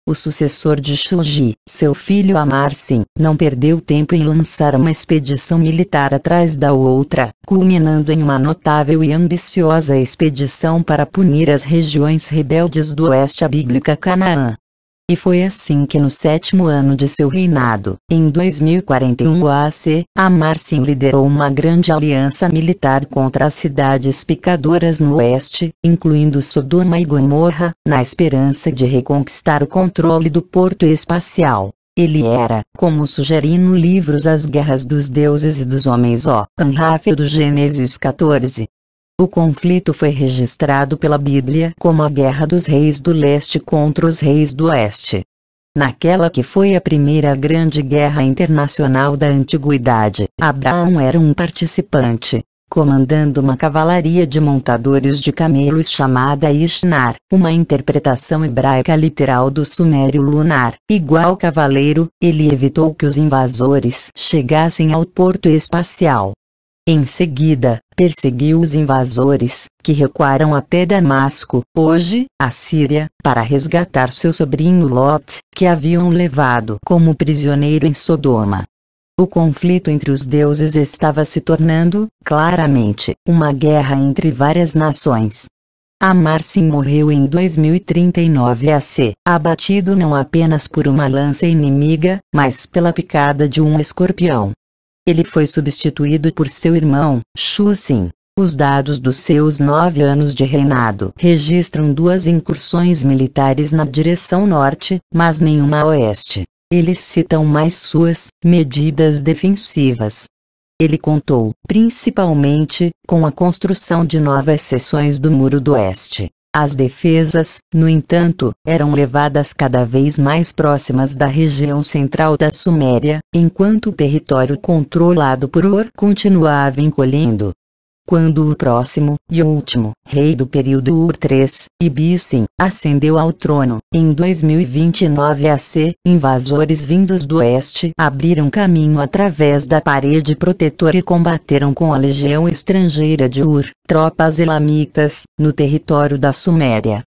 O sucessor de Shuji, seu filho Amar-Sin, não perdeu tempo em lançar uma expedição militar atrás da outra, culminando em uma notável e ambiciosa expedição para punir as regiões rebeldes do oeste à bíblica Canaã. E foi assim que no 7º ano de seu reinado, em 2041 AC, Amarsim liderou uma grande aliança militar contra as cidades picadoras no oeste, incluindo Sodoma e Gomorra, na esperança de reconquistar o controle do porto espacial. Ele era, como sugeri no livro As Guerras dos Deuses e dos Homens Anraf do Gênesis 14. O conflito foi registrado pela Bíblia como a Guerra dos Reis do Leste contra os Reis do Oeste. Naquela que foi a primeira grande guerra internacional da antiguidade, Abraão era um participante, comandando uma cavalaria de montadores de camelos chamada Ishnar, uma interpretação hebraica literal do sumério lunar, igual cavaleiro. Ele evitou que os invasores chegassem ao porto espacial. Em seguida, perseguiu os invasores, que recuaram até Damasco, hoje, a Síria, para resgatar seu sobrinho Lot, que haviam levado como prisioneiro em Sodoma. O conflito entre os deuses estava se tornando, claramente, uma guerra entre várias nações. Amarsim morreu em 2039 AC, abatido não apenas por uma lança inimiga, mas pela picada de um escorpião. Ele foi substituído por seu irmão, Shusim. Os dados dos seus 9 anos de reinado registram 2 incursões militares na direção norte, mas nenhuma a oeste. Eles citam mais suas medidas defensivas. Ele contou, principalmente, com a construção de novas seções do Muro do Oeste. As defesas, no entanto, eram levadas cada vez mais próximas da região central da Suméria, enquanto o território controlado por Ur continuava encolhendo. Quando o próximo, e último, rei do período Ur III, Ibissem, ascendeu ao trono, em 2029 AC, invasores vindos do oeste abriram caminho através da parede protetora e combateram com a legião estrangeira de Ur, tropas elamitas, no território da Suméria.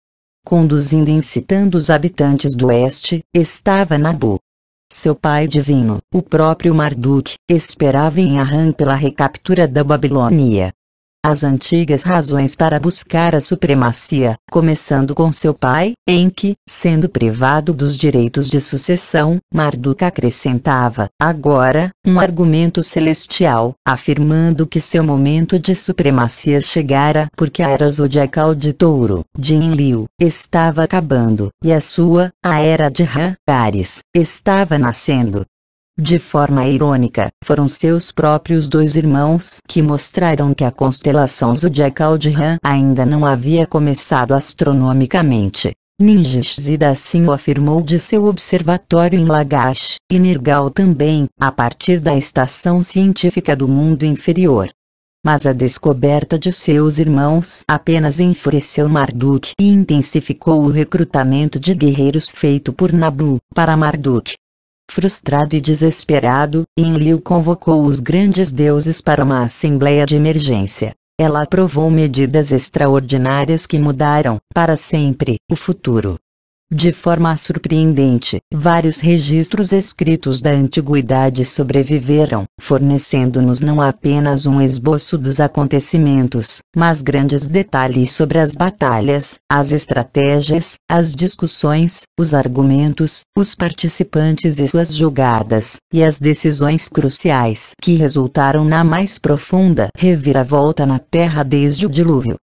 Conduzindo e incitando os habitantes do oeste, estava Nabu. Seu pai divino, o próprio Marduk, esperava em Harran pela recaptura da Babilônia. As antigas razões para buscar a supremacia, começando com seu pai, Enki, sendo privado dos direitos de sucessão, Marduk acrescentava, agora, um argumento celestial, afirmando que seu momento de supremacia chegara porque a era zodiacal de Touro, de Enlil, estava acabando, e a era de Ra, Ares, estava nascendo. De forma irônica, foram seus próprios 2 irmãos que mostraram que a constelação zodiacal de Ra ainda não havia começado astronomicamente. Ninjishzida assim o afirmou de seu observatório em Lagash, e Nergal também, a partir da estação científica do mundo inferior. Mas a descoberta de seus irmãos apenas enfureceu Marduk e intensificou o recrutamento de guerreiros feito por Nabu, para Marduk. Frustrado e desesperado, Enlil convocou os grandes deuses para uma assembleia de emergência. Ela aprovou medidas extraordinárias que mudaram, para sempre, o futuro. De forma surpreendente, vários registros escritos da antiguidade sobreviveram, fornecendo-nos não apenas um esboço dos acontecimentos, mas grandes detalhes sobre as batalhas, as estratégias, as discussões, os argumentos, os participantes e suas jogadas, e as decisões cruciais que resultaram na mais profunda reviravolta na Terra desde o dilúvio.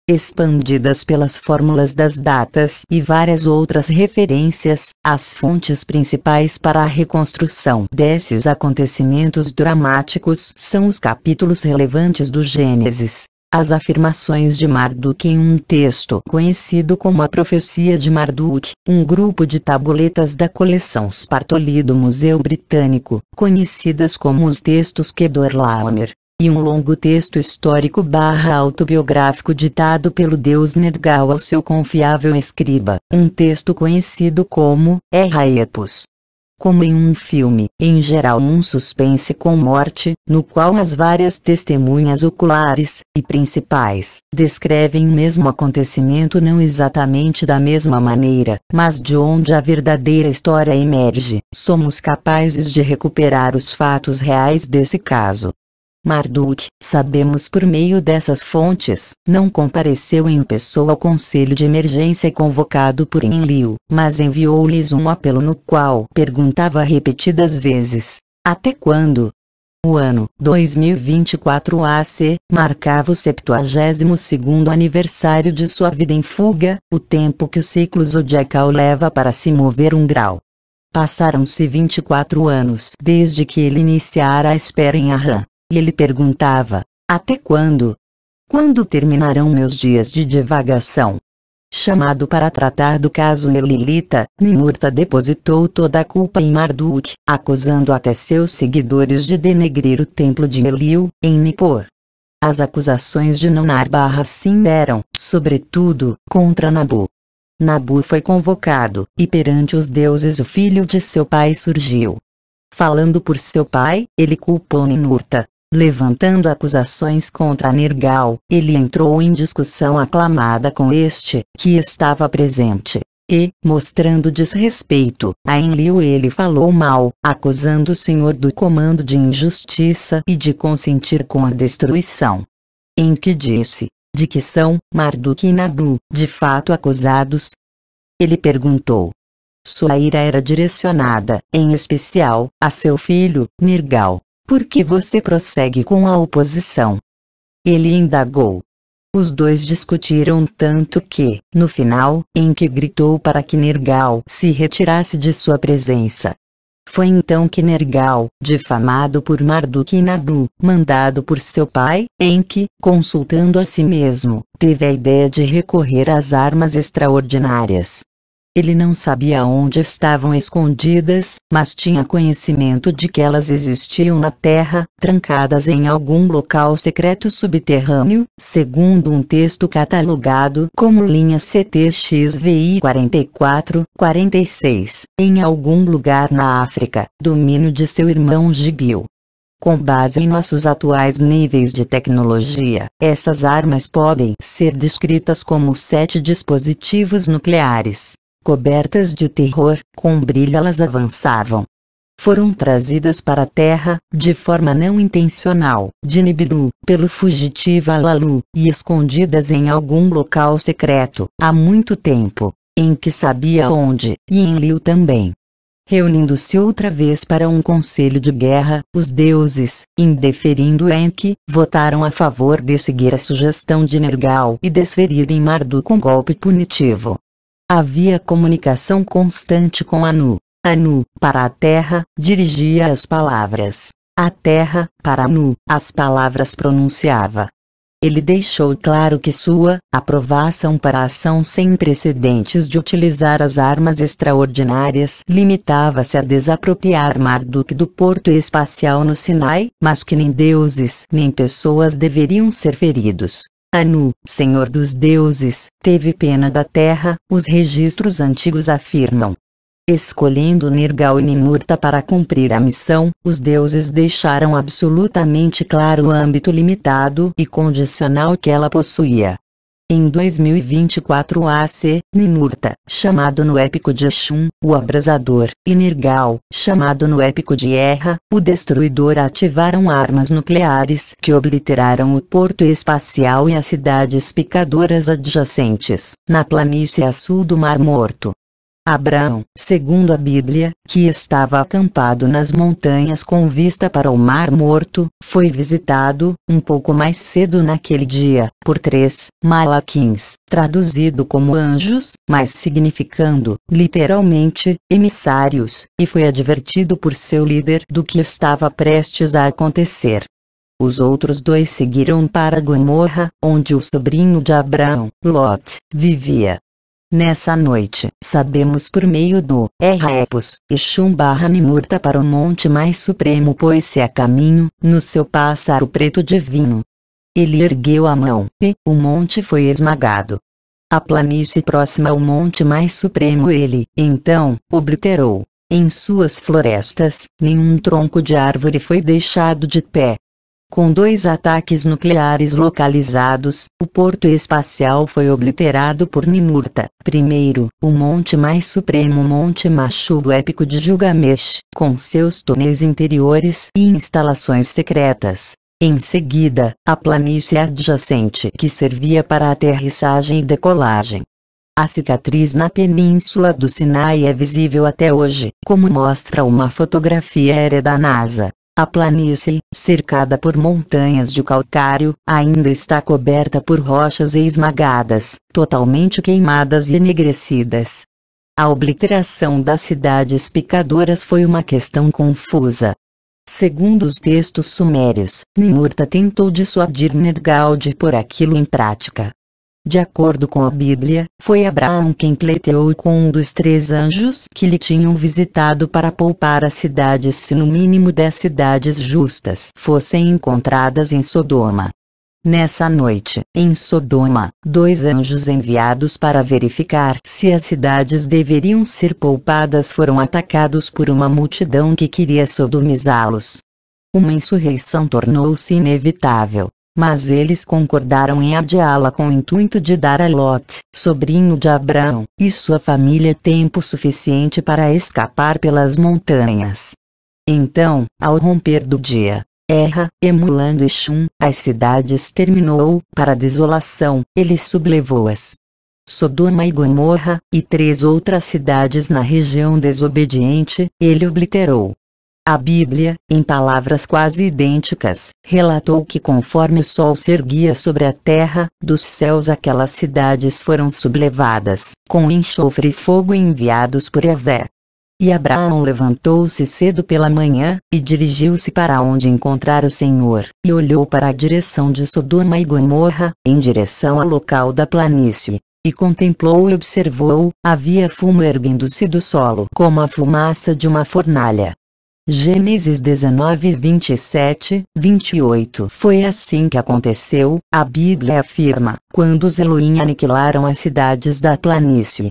Expandidas pelas fórmulas das datas e várias outras referências, as fontes principais para a reconstrução desses acontecimentos dramáticos são os capítulos relevantes do Gênesis. As afirmações de Marduk em um texto conhecido como a Profecia de Marduk, um grupo de tabuletas da coleção Spartoli do Museu Britânico, conhecidas como os textos Kedorlaomer. E um longo texto histórico/autobiográfico ditado pelo deus Nergal ao seu confiável escriba, um texto conhecido como Erraepos. Como em um filme, em geral um suspense com morte, no qual as várias testemunhas oculares, e principais, descrevem o mesmo acontecimento não exatamente da mesma maneira, mas de onde a verdadeira história emerge, somos capazes de recuperar os fatos reais desse caso. Marduk, sabemos por meio dessas fontes, não compareceu em pessoa ao conselho de emergência convocado por Enlil, mas enviou-lhes um apelo no qual perguntava repetidas vezes: até quando? O ano 2024 AC marcava o 72º aniversário de sua vida em fuga, o tempo que o ciclo zodiacal leva para se mover um grau. Passaram-se 24 anos desde que ele iniciara a espera em Arran. E ele perguntava: até quando? Quando terminarão meus dias de divagação? Chamado para tratar do caso Elilita, Ninurta depositou toda a culpa em Marduk, acusando até seus seguidores de denegrir o templo de Enlil, em Nippur. As acusações de Nannar-Sim eram, sobretudo, contra Nabu. Nabu foi convocado, e perante os deuses o filho de seu pai surgiu. Falando por seu pai, ele culpou Ninurta. Levantando acusações contra Nergal, ele entrou em discussão aclamada com este, que estava presente. E, mostrando desrespeito a Enlil, ele falou mal, acusando o senhor do comando de injustiça e de consentir com a destruição. Em que disse: de que são Marduk e Nabu, de fato acusados? Ele perguntou. Sua ira era direcionada, em especial, a seu filho, Nergal. Por que você prossegue com a oposição? Ele indagou. Os dois discutiram tanto que, no final, em que gritou para que Nergal se retirasse de sua presença. Foi então que Nergal, difamado por Marduk e Nabu, mandado por seu pai, Enki, consultando a si mesmo, teve a ideia de recorrer às armas extraordinárias. Ele não sabia onde estavam escondidas, mas tinha conhecimento de que elas existiam na terra, trancadas em algum local secreto subterrâneo, segundo um texto catalogado como linha CTXVI 44-46, em algum lugar na África, domínio de seu irmão Gigil. Com base em nossos atuais níveis de tecnologia, essas armas podem ser descritas como 7 dispositivos nucleares. Cobertas de terror, com brilho elas avançavam. Foram trazidas para a Terra, de forma não intencional, de Nibiru, pelo fugitivo Alalu, e escondidas em algum local secreto, há muito tempo, em que sabia onde, e Enlil também. Reunindo-se outra vez para um conselho de guerra, os deuses, indeferindo Enki, votaram a favor de seguir a sugestão de Nergal e desferir em Marduk um golpe punitivo. Havia comunicação constante com Anu. Anu, para a terra, dirigia as palavras. A terra, para Anu, as palavras pronunciava. Ele deixou claro que sua aprovação para a ação sem precedentes de utilizar as armas extraordinárias limitava-se a desapropriar Marduk do porto espacial no Sinai, mas que nem deuses nem pessoas deveriam ser feridos. Anu, senhor dos deuses, teve pena da terra, os registros antigos afirmam. Escolhendo Nergal e Ninurta para cumprir a missão, os deuses deixaram absolutamente claro o âmbito limitado e condicional que ela possuía. Em 2024 AC, Ninurta, chamado no épico de Shun, o abrasador, e Nergal, chamado no épico de Erra, o destruidor, ativaram armas nucleares que obliteraram o porto espacial e as cidades picadoras adjacentes, na planície a sul do Mar Morto. Abraão, segundo a Bíblia, que estava acampado nas montanhas com vista para o Mar Morto, foi visitado, um pouco mais cedo naquele dia, por 3 malaquins, traduzido como anjos, mas significando, literalmente, emissários, e foi advertido por seu líder do que estava prestes a acontecer. Os outros dois seguiram para Gomorra, onde o sobrinho de Abraão, Lot, vivia. Nessa noite, sabemos por meio do Epos, Exum/Ninurta para o monte mais supremo pôs-se a caminho, no seu pássaro preto divino. Ele ergueu a mão, e o monte foi esmagado. A planície próxima ao monte mais supremo ele, então, obliterou. Em suas florestas, nenhum tronco de árvore foi deixado de pé. Com 2 ataques nucleares localizados, o porto espacial foi obliterado por Ninurta. Primeiro, o monte mais supremo, o Monte Machu do épico de Gilgamesh, com seus túneis interiores e instalações secretas. Em seguida, a planície adjacente que servia para aterrissagem e decolagem. A cicatriz na península do Sinai é visível até hoje, como mostra uma fotografia aérea da NASA. A planície, cercada por montanhas de calcário, ainda está coberta por rochas esmagadas, totalmente queimadas e enegrecidas. A obliteração das cidades picadoras foi uma questão confusa. Segundo os textos sumérios, Ninurta tentou dissuadir Nergal de pôr aquilo em prática. De acordo com a Bíblia, foi Abraão quem pleiteou com um dos 3 anjos que lhe tinham visitado para poupar as cidades se no mínimo 10 cidades justas fossem encontradas em Sodoma. Nessa noite, em Sodoma, 2 anjos enviados para verificar se as cidades deveriam ser poupadas foram atacados por uma multidão que queria sodomizá-los. Uma insurreição tornou-se inevitável. Mas eles concordaram em adiá-la com o intuito de dar a Lot, sobrinho de Abraão, e sua família tempo suficiente para escapar pelas montanhas. Então, ao romper do dia, Erra, emulando Exum, as cidades terminou, para a desolação, ele sublevou-as. Sodoma e Gomorra, e 3 outras cidades na região desobediente, ele obliterou. A Bíblia, em palavras quase idênticas, relatou que conforme o sol se erguia sobre a terra, dos céus aquelas cidades foram sublevadas, com enxofre e fogo enviados por Yahvé. E Abraão levantou-se cedo pela manhã, e dirigiu-se para onde encontrar o Senhor, e olhou para a direção de Sodoma e Gomorra, em direção ao local da planície. E contemplou e observou, havia fumo erguendo-se do solo como a fumaça de uma fornalha. Gênesis 19, 27, 28. Foi assim que aconteceu, a Bíblia afirma, quando os Elohim aniquilaram as cidades da planície.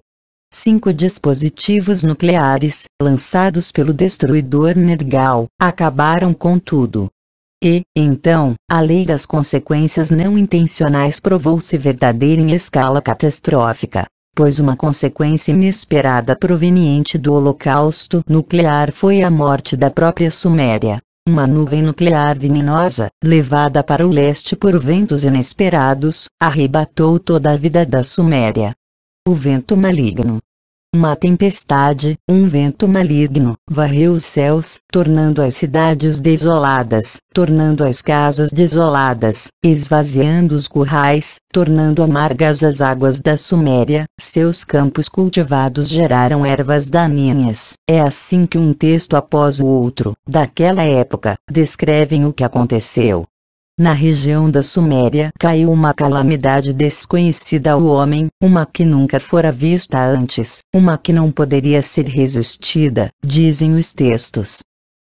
5 dispositivos nucleares, lançados pelo destruidor Nergal, acabaram com tudo. E, então, a lei das consequências não intencionais provou-se verdadeira em escala catastrófica. Pois uma consequência inesperada proveniente do holocausto nuclear foi a morte da própria Suméria. Uma nuvem nuclear venenosa, levada para o leste por ventos inesperados, arrebatou toda a vida da Suméria. O vento maligno. Uma tempestade, um vento maligno, varreu os céus, tornando as cidades desoladas, tornando as casas desoladas, esvaziando os currais, tornando amargas as águas da Suméria, seus campos cultivados geraram ervas daninhas. É assim que um texto após o outro, daquela época, descrevem o que aconteceu. Na região da Suméria caiu uma calamidade desconhecida ao homem, uma que nunca fora vista antes, uma que não poderia ser resistida, dizem os textos.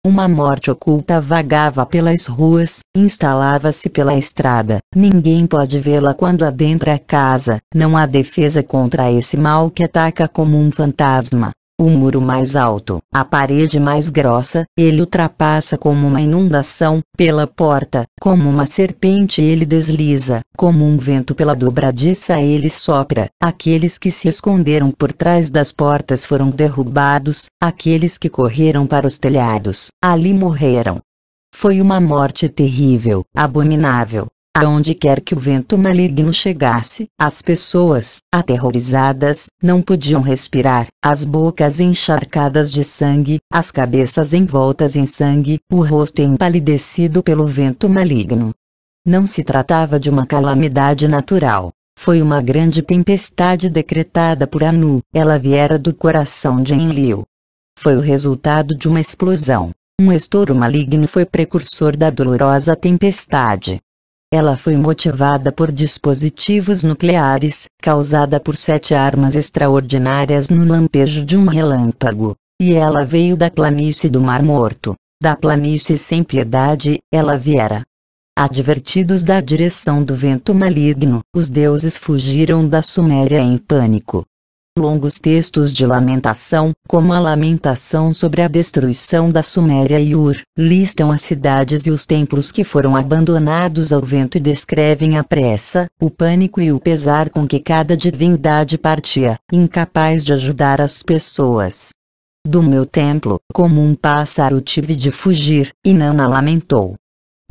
Uma morte oculta vagava pelas ruas, instalava-se pela estrada, ninguém pode vê-la quando adentra a casa, não há defesa contra esse mal que ataca como um fantasma. O muro mais alto, a parede mais grossa, ele ultrapassa como uma inundação, pela porta, como uma serpente ele desliza, como um vento pela dobradiça ele sopra, aqueles que se esconderam por trás das portas foram derrubados, aqueles que correram para os telhados, ali morreram. Foi uma morte terrível, abominável. Aonde quer que o vento maligno chegasse, as pessoas, aterrorizadas, não podiam respirar, as bocas encharcadas de sangue, as cabeças envoltas em sangue, o rosto empalidecido pelo vento maligno. Não se tratava de uma calamidade natural. Foi uma grande tempestade decretada por Anu, ela viera do coração de Enlil. Foi o resultado de uma explosão. Um estouro maligno foi precursor da dolorosa tempestade. Ela foi motivada por dispositivos nucleares, causada por 7 armas extraordinárias no lampejo de um relâmpago. E ela veio da planície do Mar Morto. Da planície sem piedade, ela viera. Advertidos da direção do vento maligno, os deuses fugiram da Suméria em pânico. Longos textos de lamentação, como a lamentação sobre a destruição da Suméria e Ur, listam as cidades e os templos que foram abandonados ao vento e descrevem a pressa, o pânico e o pesar com que cada divindade partia, incapaz de ajudar as pessoas. Do meu templo, como um pássaro tive de fugir, e Nana lamentou.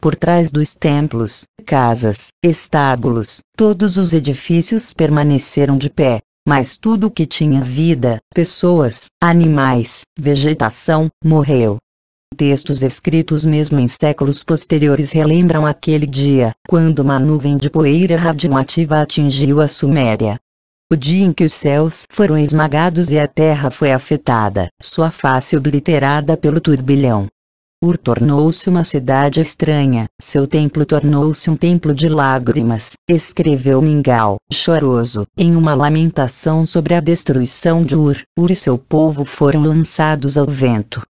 Por trás dos templos, casas, estábulos, todos os edifícios permaneceram de pé, mas tudo o que tinha vida, pessoas, animais, vegetação, morreu. Textos escritos mesmo em séculos posteriores relembram aquele dia, quando uma nuvem de poeira radioativa atingiu a Suméria. O dia em que os céus foram esmagados e a terra foi afetada, sua face obliterada pelo turbilhão. Ur tornou-se uma cidade estranha, seu templo tornou-se um templo de lágrimas, escreveu Ningal, choroso, em uma lamentação sobre a destruição de Ur. Ur e seu povo foram lançados ao vento.